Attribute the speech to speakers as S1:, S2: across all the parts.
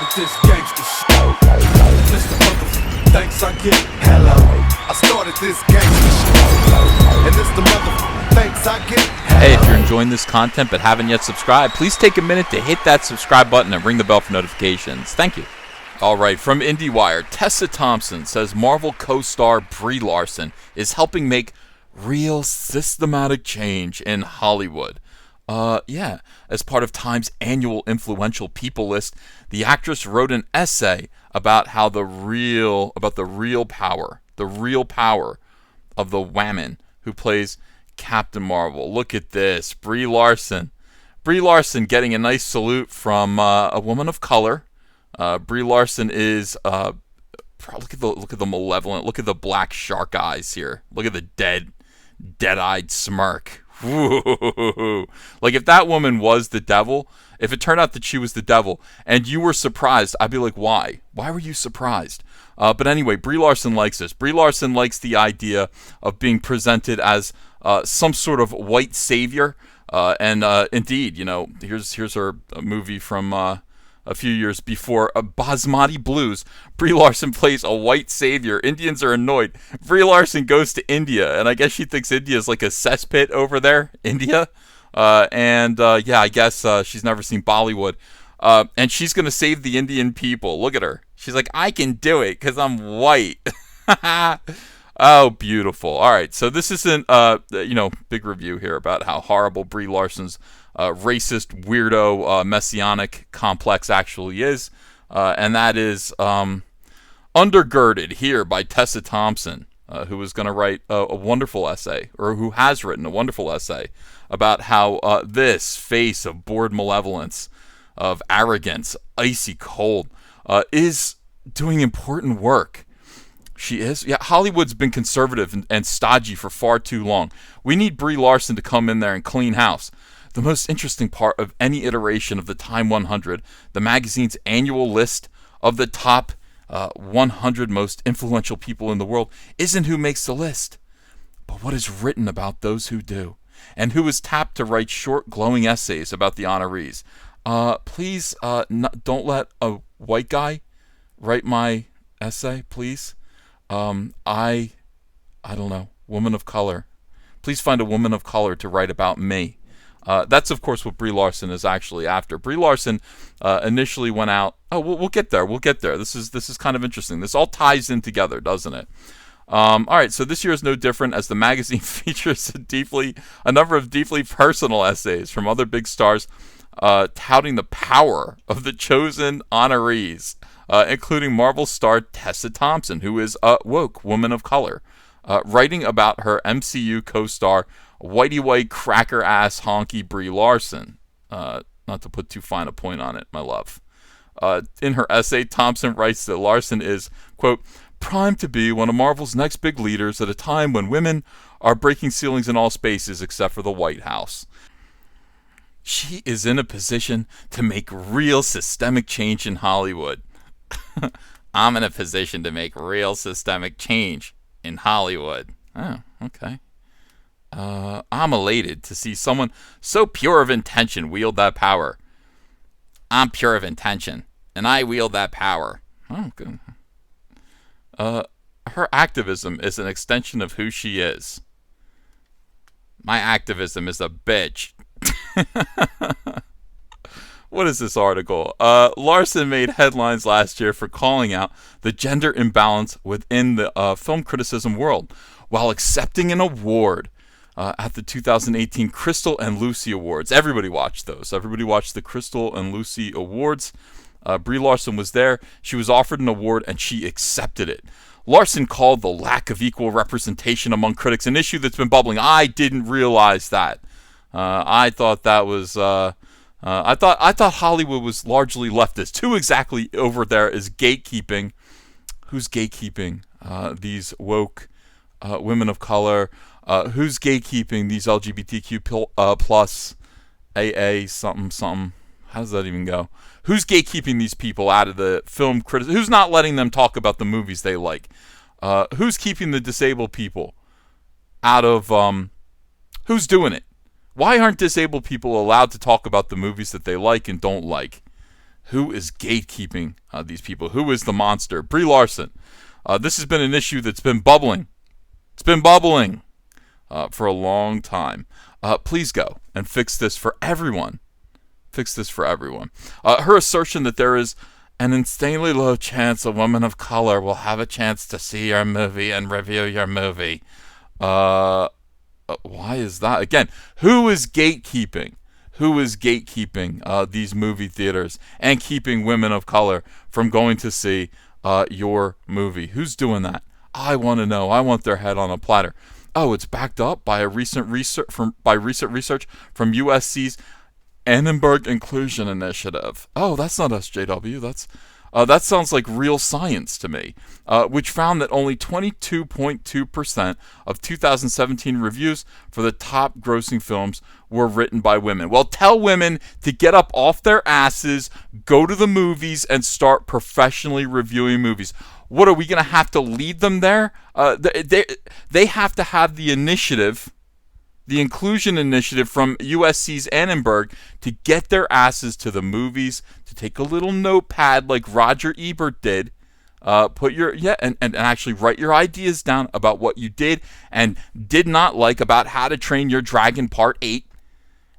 S1: started this gangster shit. Mr. Motherfucker, thanks I get. Hello. I started this gangster shit. And this the motherfucker, thanks I get. Hello.
S2: Hey, if you're enjoying this content but haven't yet subscribed, please take a minute to hit that subscribe button and ring the bell for notifications. Thank you. All right, from IndieWire, Tessa Thompson says Marvel co-star BRIE LARSON is helping make real systematic change in Hollywood. As part of Time's annual influential people list, the actress wrote an essay about how the real power of the woman who plays Captain Marvel. Look at this, BRIE LARSON. BRIE LARSON getting a nice salute from a woman of color. BRIE LARSON is look at the malevolent, look at the black shark eyes here. Look at the dead-eyed smirk. Woo. Like, if that woman was the devil, if it turned out that she was the devil and you were surprised, I'd be like, why were you surprised? But anyway, BRIE LARSON likes this. BRIE LARSON likes the idea of being presented as some sort of white savior, and indeed, here's her movie from a few years before, Basmati Blues. BRIE LARSON plays a white savior. Indians are annoyed. BRIE LARSON goes to India, and I guess she thinks India is like a cesspit over there, India. I guess she's never seen Bollywood. And she's going to save the Indian people. Look at her. She's like, I can do it because I'm white. Oh, beautiful. All right, so this isn't, big review here about how horrible BRIE LARSON's racist, weirdo, messianic complex actually is. And that is undergirded here by Tessa Thompson, who is going to write a wonderful essay, or who has written a wonderful essay about how this face of bored malevolence, of arrogance, icy cold, is doing important work. She is. Yeah, Hollywood's been conservative and stodgy for far too long. We need BRIE LARSON to come in there and clean house. The most interesting part of any iteration of the Time 100, the magazine's annual list of the top 100 most influential people in the world, isn't who makes the list, but what is written about those who do, and who is tapped to write short, glowing essays about the honorees. Please don't let a white guy write my essay, please. I don't know, woman of color. Please find a woman of color to write about me. That's, of course, what BRIE LARSON is actually after. BRIE LARSON initially went out. Oh, we'll get there. We'll get there. This is kind of interesting. This all ties in together, doesn't it? All right. So this year is no different, as the magazine features a number of deeply personal essays from other big stars, touting the power of the chosen honorees, including Marvel star Tessa Thompson, who is a woke woman of color, writing about her MCU co-star, whitey white cracker ass honky BRIE LARSON. Not to put too fine a point on it, my love. In her essay, Thompson writes that LARSON is, quote, primed to be one of Marvel's next big leaders at a time when women are breaking ceilings in all spaces except for the White House. She is in a position to make real systemic change in Hollywood. I'm in a position to make real systemic change in Hollywood. Oh, okay. I'm elated to see someone so pure of intention wield that power. I'm pure of intention, and I wield that power. Oh, good. Her activism is an extension of who she is. My activism is a bitch. What is this article? LARSON made headlines last year for calling out the gender imbalance within the film criticism world while accepting an award at the 2018 Crystal and Lucy Awards. Everybody watched those. Everybody watched the Crystal and Lucy Awards. BRIE LARSON was there. She was offered an award, and she accepted it. LARSON called the lack of equal representation among critics an issue that's been bubbling. I didn't realize that. I thought that was... I thought Hollywood was largely leftist. Who exactly over there is gatekeeping? Who's gatekeeping these woke women of color? Who's gatekeeping these LGBTQ plus AA something? How does that even go? Who's gatekeeping these people out of the film criticism? Who's not letting them talk about the movies they like? Who's keeping the disabled people out of... who's doing it? Why aren't disabled people allowed to talk about the movies that they like and don't like? Who is gatekeeping these people? Who is the monster? Brie Larson. This has been an issue that's been bubbling. It's been bubbling for a long time. Please go and fix this for everyone. Fix this for everyone. Her assertion that there is an insanely low chance a woman of color will have a chance to see your movie and review your movie. Why is that? Again, who is gatekeeping? Who is gatekeeping these movie theaters and keeping women of color from going to see your movie? Who's doing that? I want to know. I want their head on a platter. Oh, it's backed up by recent research from USC's Annenberg Inclusion Initiative. Oh, that's not SJW. That sounds like real science to me, which found that only 22.2% of 2017 reviews for the top grossing films were written by women. Well, tell women to get up off their asses, go to the movies, and start professionally reviewing movies. What, are we going to have to lead them there? They have to have the initiative, the inclusion initiative from USC's Annenberg to get their asses to the movies, to take a little notepad like Roger Ebert did, and actually write your ideas down about what you did and did not like about How to Train Your Dragon Part 8,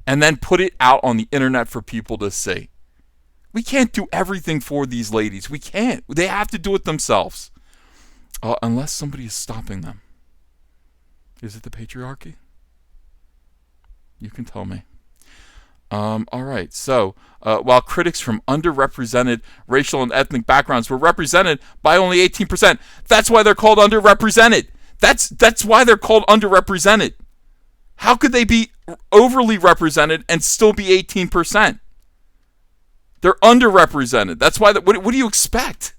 S2: and then put it out on the internet for people to see. We can't do everything for these ladies. We can't. They have to do it themselves. Unless somebody is stopping them. Is it the patriarchy? You can tell me. All right. So, while critics from underrepresented racial and ethnic backgrounds were represented by only 18%, that's why they're called underrepresented. That's why they're called underrepresented. How could they be overly represented and still be 18%? They're underrepresented. That's why. What do you expect?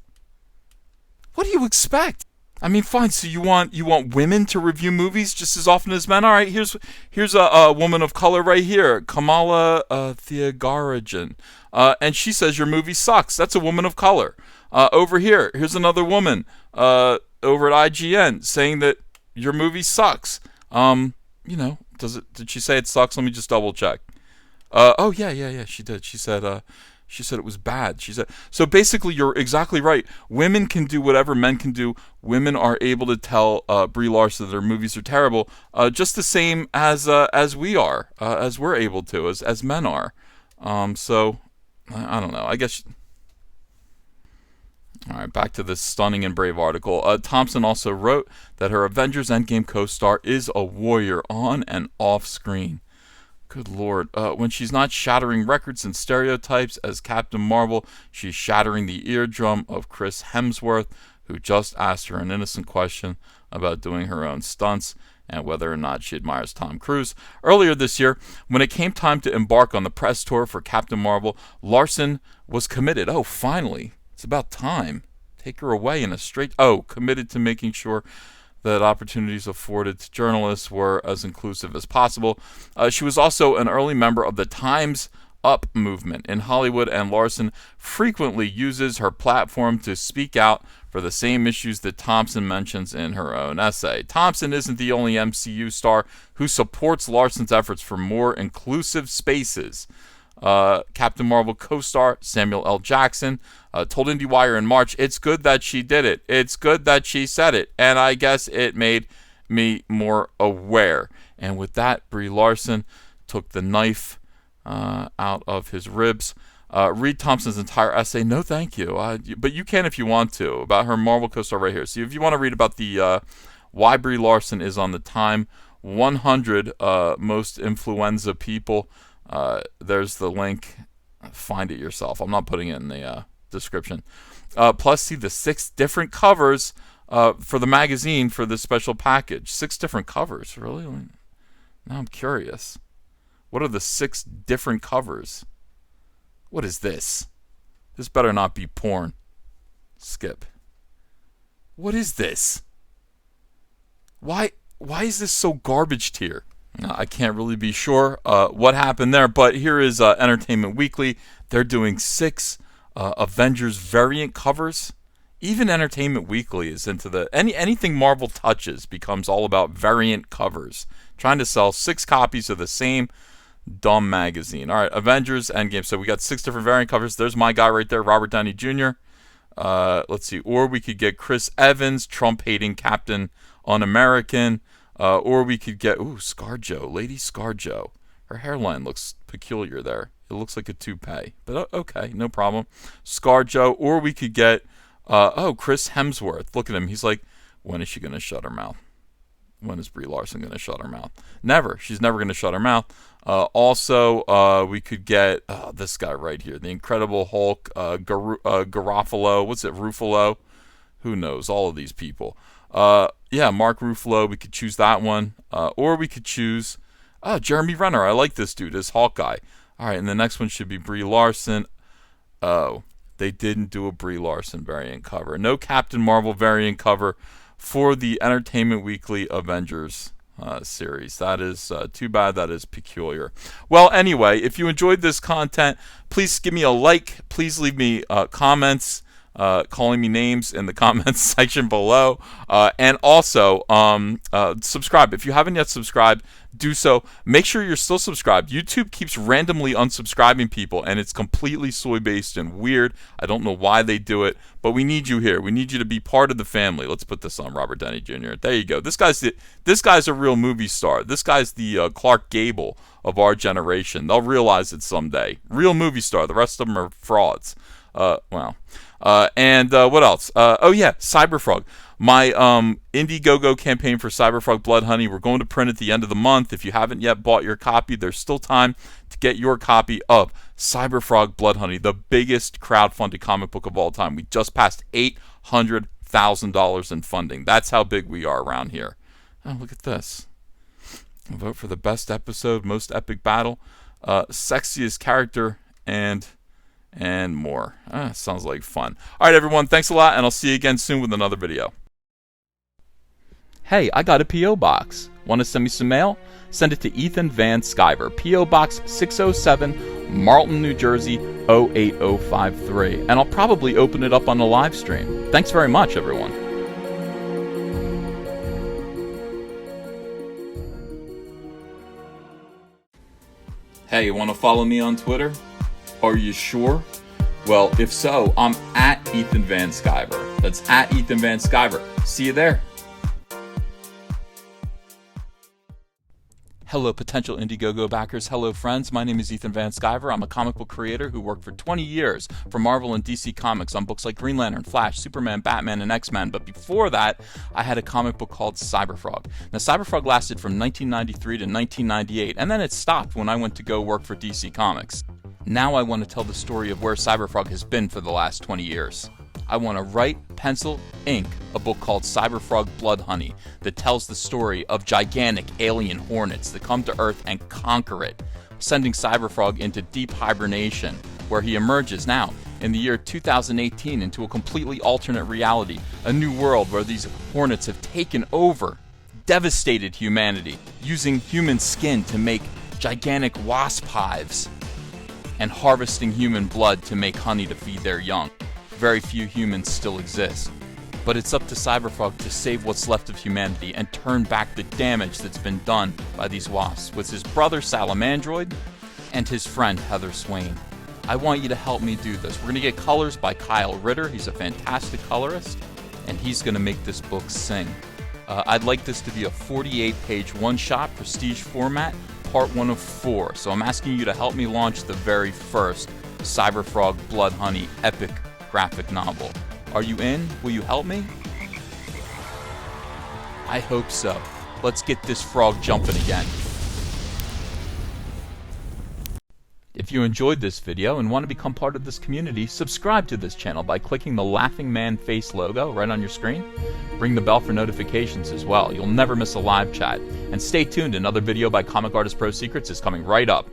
S2: What do you expect? I mean, fine. So you want women to review movies just as often as men? All right. Here's a woman of color right here, Kamala Thiagarajan, and she says your movie sucks. That's a woman of color. Over here's another woman over at IGN saying that your movie sucks. Did she say it sucks? Let me just double check. Yeah. She did. She said it was bad. She said, so basically you're exactly right. Women can do whatever men can do. Women are able to tell Brie Larson that their movies are terrible, just the same as we are, as we're able to, as men are. So I don't know. I guess. All right, back to this stunning and brave article. Thompson also wrote that her Avengers Endgame co-star is a warrior on and off screen. Good Lord. When she's not shattering records and stereotypes as Captain Marvel, she's shattering the eardrum of Chris Hemsworth, who just asked her an innocent question about doing her own stunts and whether or not she admires Tom Cruise. Earlier this year, when it came time to embark on the press tour for Captain Marvel, Larson was committed. Oh, finally. It's about time. Take her away in a straight... committed to making sure that opportunities afforded to journalists were as inclusive as possible. She was also an early member of the Time's Up movement in Hollywood, and Larson frequently uses her platform to speak out for the same issues that Thompson mentions in her own essay. Thompson isn't the only MCU star who supports Larson's efforts for more inclusive spaces. Captain Marvel co-star Samuel L. Jackson told IndieWire in March, "It's good that she did it. It's good that she said it. And I guess it made me more aware." And with that, Brie Larson took the knife out of his ribs. Read Thompson's entire essay. No, thank you. But you can if you want to, about her Marvel co-star right here. So if you want to read about the why Brie Larson is on the Time 100 most influenza people, there's the link. Find it yourself. I'm not putting it in the description. Plus, see the 6 different covers for the magazine for this special package. 6 different covers, really? Now I'm curious. What are the 6 different covers? What is this? This better not be porn. Skip. What is this? Why is this so garbage tier? I can't really be sure what happened there, but here is Entertainment Weekly. They're doing 6 Avengers variant covers. Even Entertainment Weekly is into anything Marvel touches becomes all about variant covers. Trying to sell 6 copies of the same Dumb Magazine. All right, Avengers Endgame. So we got 6 different variant covers. There's my guy right there, Robert Downey Jr. Let's see. Or we could get Chris Evans, Trump-hating Captain Un-American. Or we could get, ScarJo, Lady ScarJo. Her hairline looks peculiar there. It looks like a toupee. But okay, no problem. ScarJo. Or we could get, Chris Hemsworth. Look at him. He's like, when is she going to shut her mouth? When is Brie Larson going to shut her mouth? Never. She's never going to shut her mouth. Also, we could get this guy right here, the Incredible Hulk, Garofalo. What's it? Ruffalo? Who knows? All of these people. Mark Ruffalo. We could choose that one. Or we could choose Jeremy Renner. I like this dude as Hawkeye. All right, and the next one should be Brie Larson. Oh, they didn't do a Brie Larson variant cover. No Captain Marvel variant cover for the Entertainment Weekly Avengers series. That is too bad. That is peculiar. Well, anyway, if you enjoyed this content, please give me a like. Please leave me comments, calling me names in the comments section below. And also, subscribe. If you haven't yet subscribed, do so. Make sure you're still subscribed. YouTube keeps randomly unsubscribing people, and it's completely soy-based and weird. I don't know why they do it, but we need you here. We need you to be part of the family. Let's put this on Robert Downey Jr. There you go. This guy's a real movie star. This guy's the Clark Gable of our generation. They'll realize it someday. Real movie star. The rest of them are frauds. And what else? Cyberfrog. My Indiegogo campaign for Cyberfrog Blood Honey, we're going to print at the end of the month. If you haven't yet bought your copy, there's still time to get your copy of Cyberfrog Blood Honey, the biggest crowdfunded comic book of all time. We just passed $800,000 in funding. That's how big we are around here. Oh, look at this. Vote for the best episode, most epic battle, sexiest character, and more. Sounds like fun. All right, everyone. Thanks a lot, and I'll see you again soon with another video. Hey, I got a P.O. box. Want to send me some mail? Send it to Ethan Van Sciver, P.O. Box 607, Marlton, New Jersey, 08053. And I'll probably open it up on the live stream. Thanks very much, everyone. Hey, you want to follow me on Twitter? Are you sure? Well, if so, I'm at Ethan Van Sciver. That's at Ethan Van Sciver. See you there. Hello, potential Indiegogo backers. Hello, friends. My name is Ethan Van Sciver. I'm a comic book creator who worked for 20 years for Marvel and DC Comics on books like Green Lantern, Flash, Superman, Batman, and X-Men. But before that, I had a comic book called Cyberfrog. Now, Cyberfrog lasted from 1993 to 1998, and then it stopped when I went to go work for DC Comics. Now I want to tell the story of where Cyberfrog has been for the last 20 years. I want to write, pencil, ink a book called Cyberfrog Blood Honey that tells the story of gigantic alien hornets that come to Earth and conquer it, sending Cyberfrog into deep hibernation, where he emerges now in the year 2018 into a completely alternate reality, a new world where these hornets have taken over, devastated humanity, using human skin to make gigantic wasp hives, and harvesting human blood to make honey to feed their young. Very few humans still exist. But it's up to Cyberfrog to save what's left of humanity and turn back the damage that's been done by these wasps with his brother Salamandroid and his friend Heather Swain. I want you to help me do this. We're going to get colors by Kyle Ritter. He's a fantastic colorist, and he's going to make this book sing. I'd like this to be a 48-page one-shot prestige format, part 1 of 4. So I'm asking you to help me launch the very first Cyberfrog Blood Honey epic graphic novel. Are you in? Will you help me? I hope so. Let's get this frog jumping again. If you enjoyed this video and want to become part of this community, subscribe to this channel by clicking the laughing man face logo right on your screen. Ring the bell for notifications as well. You'll never miss a live chat. And stay tuned, another video by Comic Artist Pro Secrets is coming right up.